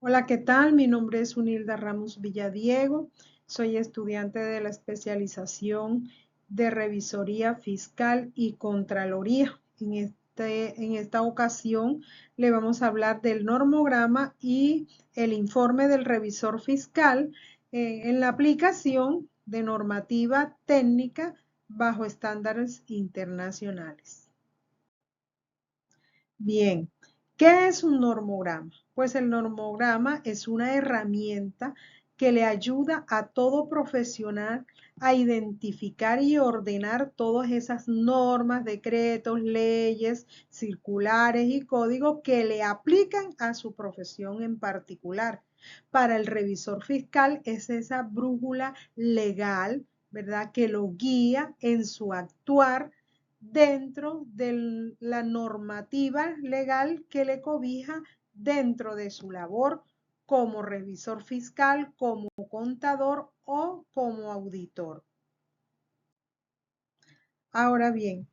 Hola, ¿qué tal? Mi nombre es Unilda Ramos Villadiego. Soy estudiante de la especialización de Revisoría Fiscal y Contraloría. En esta ocasión le vamos a hablar del normograma y el informe del revisor fiscal en la aplicación de normativa técnica bajo estándares internacionales. Bien, ¿qué es un normograma? Pues el normograma es una herramienta que le ayuda a todo profesional a identificar y ordenar todas esas normas, decretos, leyes, circulares y códigos que le aplican a su profesión en particular. Para el revisor fiscal es esa brújula legal, ¿verdad?, que lo guía en su actuar dentro de la normativa legal que le cobija dentro de su labor como revisor fiscal, como contador o como auditor. Ahora bien,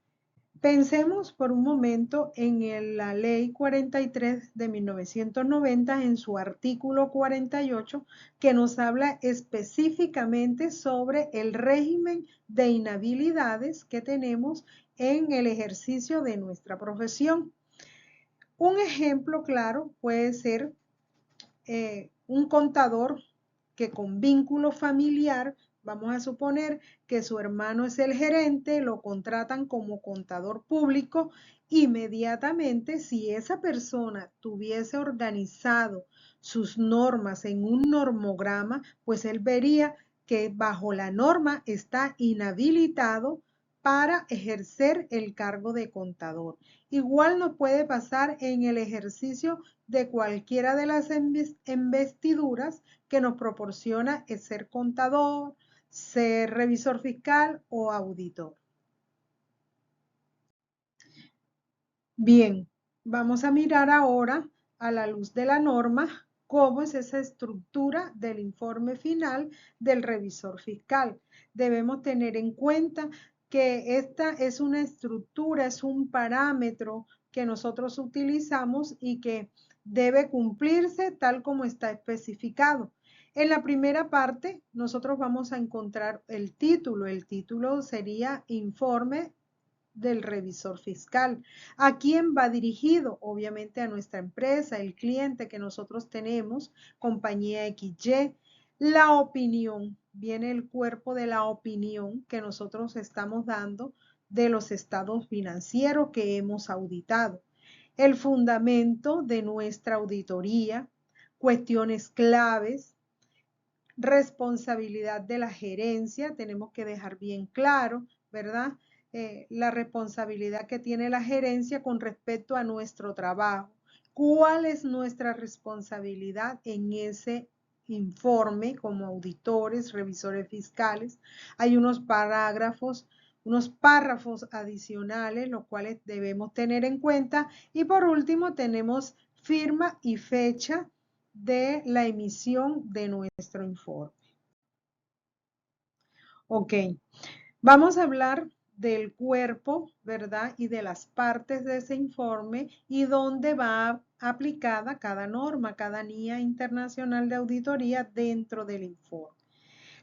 pensemos por un momento en la Ley 43 de 1990, en su artículo 48, que nos habla específicamente sobre el régimen de inhabilidades que tenemos en el ejercicio de nuestra profesión. Un ejemplo claro puede ser un contador que con vínculo familiar, vamos a suponer que su hermano es el gerente, lo contratan como contador público. Inmediatamente, si esa persona tuviese organizado sus normas en un normograma, pues él vería que bajo la norma está inhabilitado para ejercer el cargo de contador. Igual nos puede pasar en el ejercicio de cualquiera de las investiduras que nos proporciona el ser contador, ser revisor fiscal o auditor. Bien, vamos a mirar ahora a la luz de la norma cómo es esa estructura del informe final del revisor fiscal. Debemos tener en cuenta que esta es una estructura, es un parámetro que nosotros utilizamos y que debe cumplirse tal como está especificado. En la primera parte, nosotros vamos a encontrar el título. El título sería Informe del revisor fiscal. ¿A quién va dirigido? Obviamente a nuestra empresa, el cliente que nosotros tenemos, compañía XY. La opinión, viene el cuerpo de la opinión que nosotros estamos dando de los estados financieros que hemos auditado. El fundamento de nuestra auditoría, cuestiones claves, responsabilidad de la gerencia, tenemos que dejar bien claro, ¿verdad? La responsabilidad que tiene la gerencia con respecto a nuestro trabajo. ¿Cuál es nuestra responsabilidad en ese informe como auditores, revisores fiscales? Hay unos párrafos adicionales, los cuales debemos tener en cuenta. Y por último, tenemos firma y fecha de la emisión de nuestro informe. Ok, vamos a hablar del cuerpo, ¿verdad? Y de las partes de ese informe y dónde va aplicada cada norma, cada NIA internacional de auditoría dentro del informe.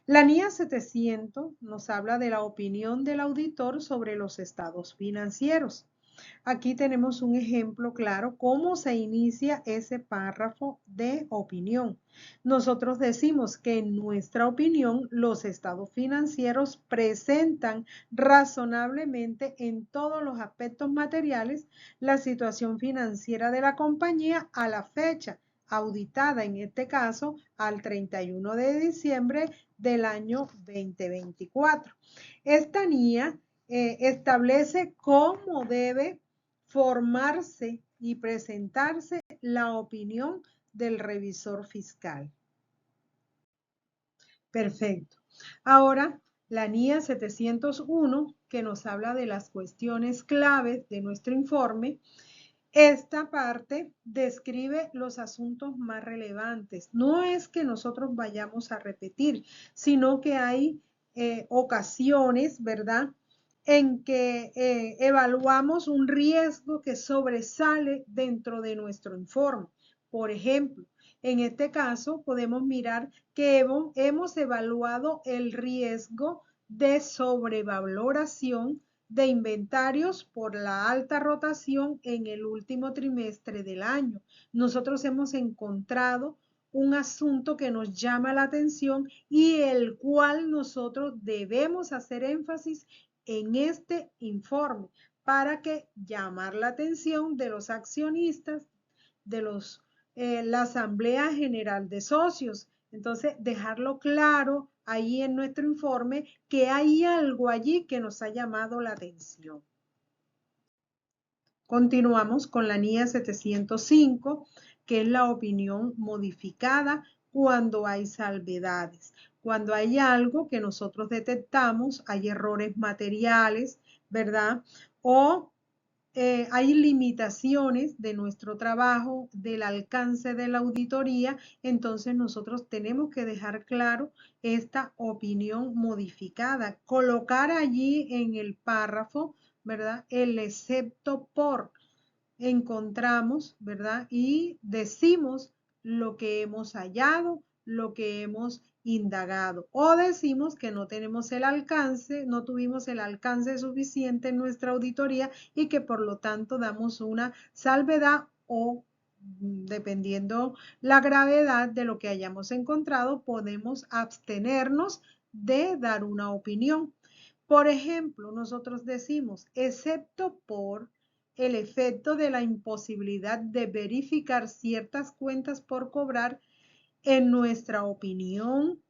La NIA 700 nos habla de la opinión del auditor sobre los estados financieros. Aquí tenemos un ejemplo claro cómo se inicia ese párrafo de opinión. Nosotros decimos que en nuestra opinión los estados financieros presentan razonablemente en todos los aspectos materiales la situación financiera de la compañía a la fecha auditada, en este caso al 31 de diciembre del año 2024. Esta NIA establece cómo debe formarse y presentarse la opinión del revisor fiscal. Perfecto. Ahora, la NIA 701, que nos habla de las cuestiones claves de nuestro informe. Esta parte describe los asuntos más relevantes. No es que nosotros vayamos a repetir, sino que hay ocasiones, ¿verdad?, en que evaluamos un riesgo que sobresale dentro de nuestro informe. Por ejemplo, en este caso podemos mirar que hemos evaluado el riesgo de sobrevaloración de inventarios por la alta rotación en el último trimestre del año. Nosotros hemos encontrado un asunto que nos llama la atención y el cual nosotros debemos hacer énfasis en este informe para que llamar la atención de los accionistas, de la Asamblea General de Socios. Entonces, dejarlo claro ahí en nuestro informe que hay algo allí que nos ha llamado la atención. Continuamos con la NIA 705, que es la opinión modificada cuando hay salvedades. Cuando hay algo que nosotros detectamos, hay errores materiales, ¿verdad? O hay limitaciones de nuestro trabajo, del alcance de la auditoría, entonces nosotros tenemos que dejar claro esta opinión modificada, colocar allí en el párrafo, ¿verdad? El excepto por, encontramos, ¿verdad? Y decimos lo que hemos hallado, lo que hemos indagado. O decimos que no tenemos el alcance, no tuvimos el alcance suficiente en nuestra auditoría y que por lo tanto damos una salvedad o dependiendo la gravedad de lo que hayamos encontrado, podemos abstenernos de dar una opinión. Por ejemplo, nosotros decimos, excepto por el efecto de la imposibilidad de verificar ciertas cuentas por cobrar, en nuestra opinión,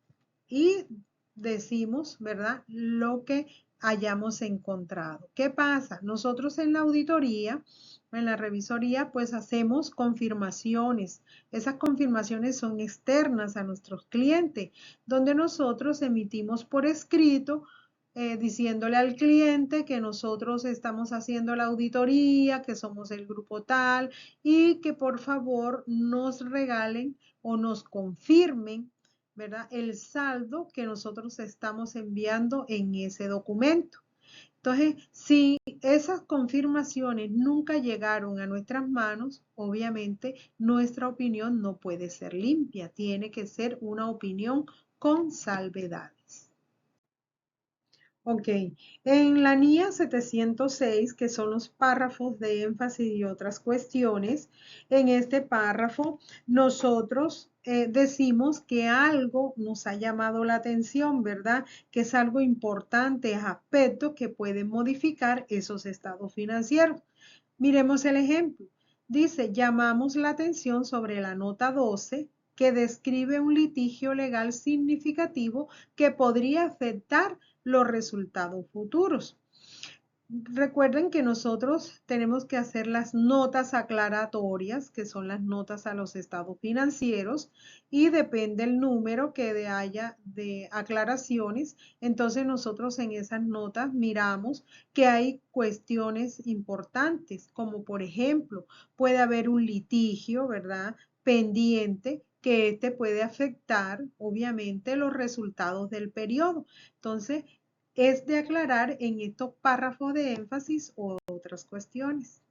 y decimos, ¿verdad?, lo que hayamos encontrado. ¿Qué pasa? Nosotros en la auditoría, en la revisoría, pues hacemos confirmaciones. Esas confirmaciones son externas a nuestros clientes, donde nosotros emitimos por escrito diciéndole al cliente que nosotros estamos haciendo la auditoría, que somos el grupo tal y que por favor nos regalen o nos confirmen, ¿verdad?, el saldo que nosotros estamos enviando en ese documento. Entonces, si esas confirmaciones nunca llegaron a nuestras manos, obviamente nuestra opinión no puede ser limpia, tiene que ser una opinión con salvedades. Ok, en la NIA 706, que son los párrafos de énfasis y otras cuestiones, en este párrafo nosotros decimos que algo nos ha llamado la atención, ¿verdad? Que es algo importante, es aspecto que pueden modificar esos estados financieros. Miremos el ejemplo. Dice, llamamos la atención sobre la nota 12, que describe un litigio legal significativo que podría afectar los resultados futuros. Recuerden que nosotros tenemos que hacer las notas aclaratorias, que son las notas a los estados financieros, y depende el número que haya de aclaraciones. Entonces nosotros en esas notas miramos que hay cuestiones importantes, como por ejemplo, puede haber un litigio, ¿verdad?, pendiente, que este puede afectar, obviamente, los resultados del periodo. Entonces, es de aclarar en estos párrafos de énfasis o otras cuestiones.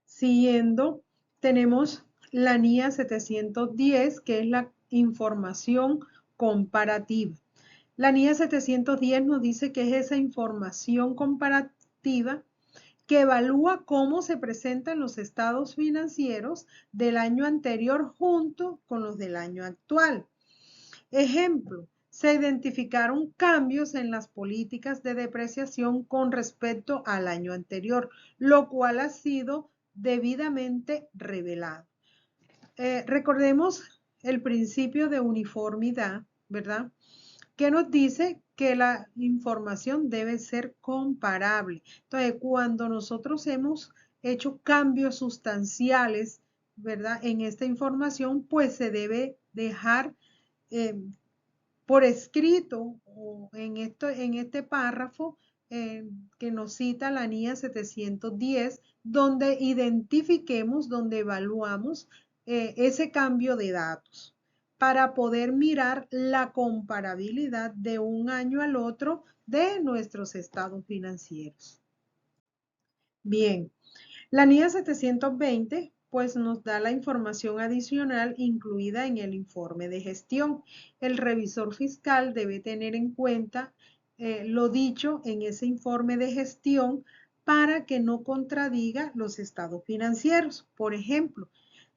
Siguiendo, tenemos la NIA 710, que es la información comparativa. La NIA 710 nos dice que es esa información comparativa que evalúa cómo se presentan los estados financieros del año anterior junto con los del año actual. Ejemplo, se identificaron cambios en las políticas de depreciación con respecto al año anterior, lo cual ha sido debidamente revelado. Recordemos el principio de uniformidad, ¿verdad?, que nos dice que la información debe ser comparable. Entonces, cuando nosotros hemos hecho cambios sustanciales, ¿verdad?, en esta información, pues se debe dejar por escrito o en este párrafo que nos cita la NIA 710, donde identifiquemos, donde evaluamos ese cambio de datos para poder mirar la comparabilidad de un año al otro de nuestros estados financieros. Bien, la NIA 720 pues nos da la información adicional incluida en el informe de gestión. El revisor fiscal debe tener en cuenta lo dicho en ese informe de gestión para que no contradiga los estados financieros. Por ejemplo,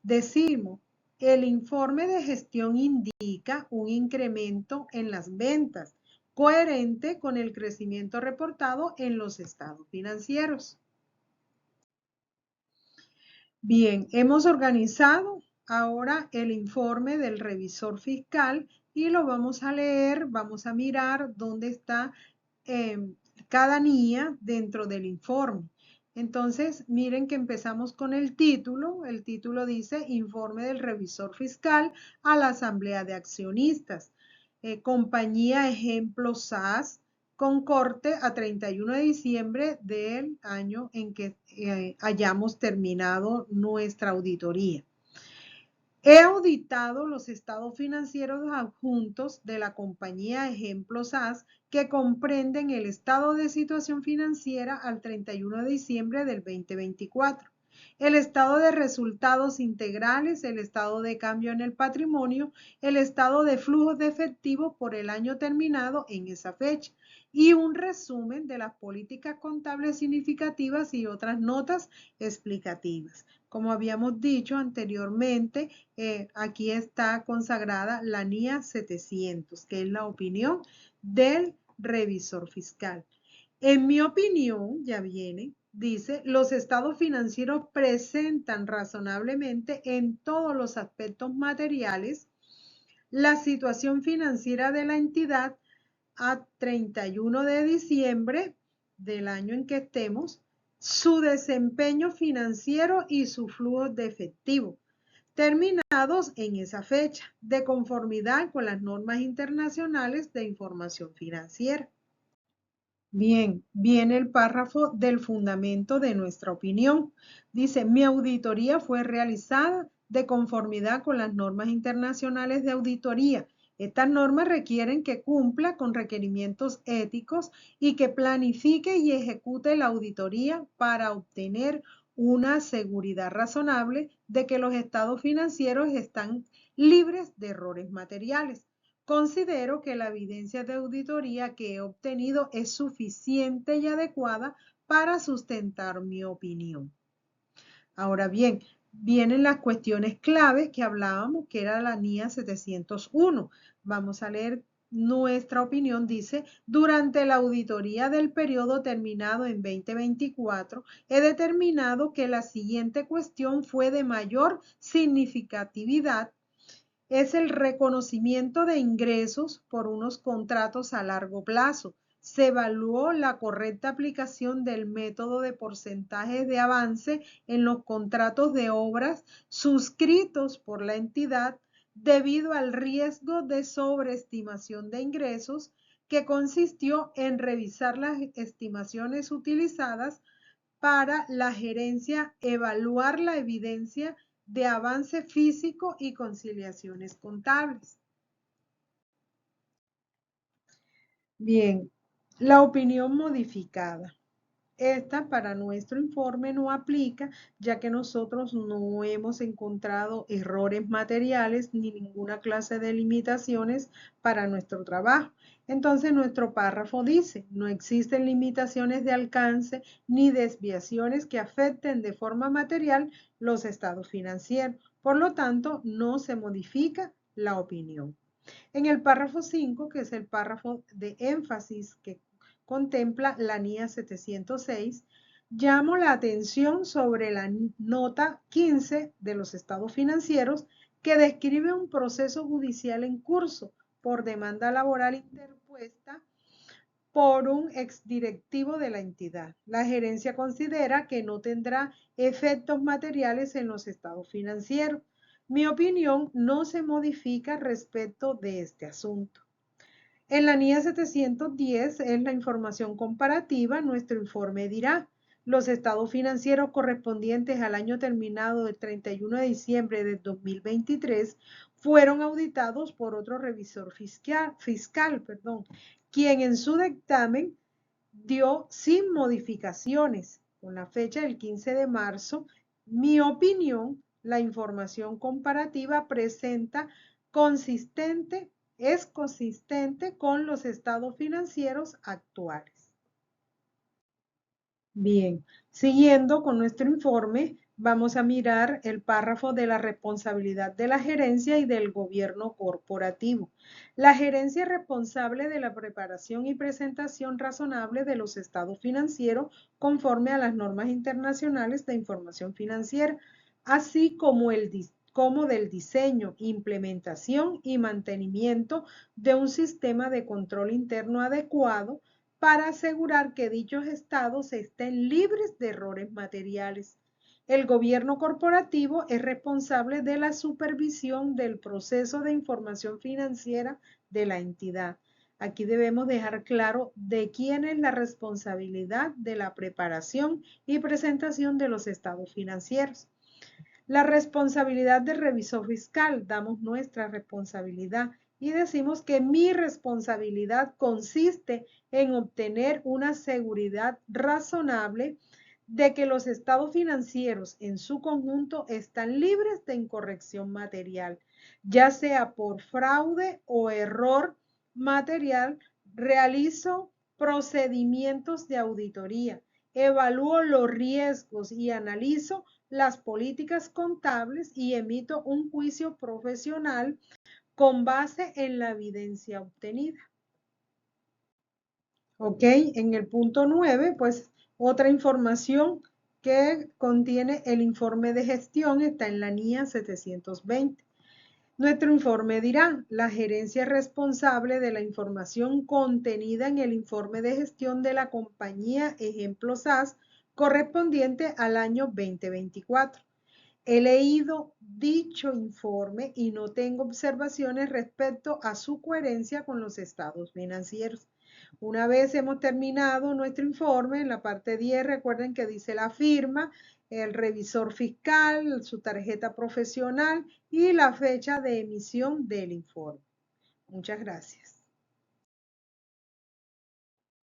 decimos, el informe de gestión indica un incremento en las ventas coherente con el crecimiento reportado en los estados financieros. Bien, hemos organizado ahora el informe del revisor fiscal y lo vamos a leer, vamos a mirar dónde está cada NIA dentro del informe. Entonces, miren que empezamos con el título. El título dice Informe del Revisor Fiscal a la Asamblea de Accionistas. Compañía Ejemplo SAS, con corte a 31 de diciembre del año en que hayamos terminado nuestra auditoría. He auditado los estados financieros adjuntos de la compañía Ejemplo SAS que comprenden el estado de situación financiera al 31 de diciembre del 2024, el estado de resultados integrales, el estado de cambio en el patrimonio, el estado de flujos de efectivo por el año terminado en esa fecha y un resumen de las políticas contables significativas y otras notas explicativas. Como habíamos dicho anteriormente, aquí está consagrada la NIA 700, que es la opinión del revisor fiscal. En mi opinión, ya viene, dice, los estados financieros presentan razonablemente en todos los aspectos materiales la situación financiera de la entidad a 31 de diciembre del año en que estemos, su desempeño financiero y su flujo de efectivo, terminados en esa fecha, de conformidad con las normas internacionales de información financiera. Bien, viene el párrafo del fundamento de nuestra opinión. Dice, mi auditoría fue realizada de conformidad con las normas internacionales de auditoría. Estas normas requieren que cumpla con requerimientos éticos y que planifique y ejecute la auditoría para obtener una seguridad razonable de que los estados financieros están libres de errores materiales. Considero que la evidencia de auditoría que he obtenido es suficiente y adecuada para sustentar mi opinión. Ahora bien, vienen las cuestiones claves que hablábamos, que era la NIA 701. Vamos a leer nuestra opinión. Dice, durante la auditoría del periodo terminado en 2024, he determinado que la siguiente cuestión fue de mayor significatividad. Es el reconocimiento de ingresos por unos contratos a largo plazo. Se evaluó la correcta aplicación del método de porcentajes de avance en los contratos de obras suscritos por la entidad debido al riesgo de sobreestimación de ingresos que consistió en revisar las estimaciones utilizadas para la gerencia, evaluar la evidencia de avance físico y conciliaciones contables. Bien, la opinión modificada. Esta para nuestro informe no aplica, ya que nosotros no hemos encontrado errores materiales ni ninguna clase de limitaciones para nuestro trabajo. Entonces nuestro párrafo dice, no existen limitaciones de alcance ni desviaciones que afecten de forma material los estados financieros. Por lo tanto, no se modifica la opinión. En el párrafo 5, que es el párrafo de énfasis que contempla la NIA 706, llamo la atención sobre la nota 15 de los estados financieros que describe un proceso judicial en curso por demanda laboral interpuesta por un exdirectivo de la entidad. La gerencia considera que no tendrá efectos materiales en los estados financieros. Mi opinión no se modifica respecto de este asunto. En la NIA 710 es la información comparativa. Nuestro informe dirá, los estados financieros correspondientes al año terminado del 31 de diciembre de 2023 fueron auditados por otro revisor fiscal, quien en su dictamen dio sin modificaciones, con la fecha del 15 de marzo, mi opinión la información comparativa es consistente con los estados financieros actuales. Bien, siguiendo con nuestro informe, vamos a mirar el párrafo de la responsabilidad de la gerencia y del gobierno corporativo. La gerencia es responsable de la preparación y presentación razonable de los estados financieros conforme a las normas internacionales de información financiera, así como del diseño, implementación y mantenimiento de un sistema de control interno adecuado para asegurar que dichos estados estén libres de errores materiales. El gobierno corporativo es responsable de la supervisión del proceso de información financiera de la entidad. Aquí debemos dejar claro de quién es la responsabilidad de la preparación y presentación de los estados financieros. La responsabilidad del revisor fiscal, damos nuestra responsabilidad y decimos que mi responsabilidad consiste en obtener una seguridad razonable de que los estados financieros en su conjunto están libres de incorrección material, ya sea por fraude o error material. Realizo procedimientos de auditoría, evalúo los riesgos y analizo las políticas contables y emito un juicio profesional con base en la evidencia obtenida. Ok, en el punto 9, pues otra información que contiene el informe de gestión está en la NIA 720. Nuestro informe dirá, la gerencia es responsable de la información contenida en el informe de gestión de la compañía Ejemplo SAS correspondiente al año 2024. He leído dicho informe y no tengo observaciones respecto a su coherencia con los estados financieros. Una vez hemos terminado nuestro informe, en la parte 10 recuerden que dice la firma, el revisor fiscal, su tarjeta profesional y la fecha de emisión del informe. Muchas gracias.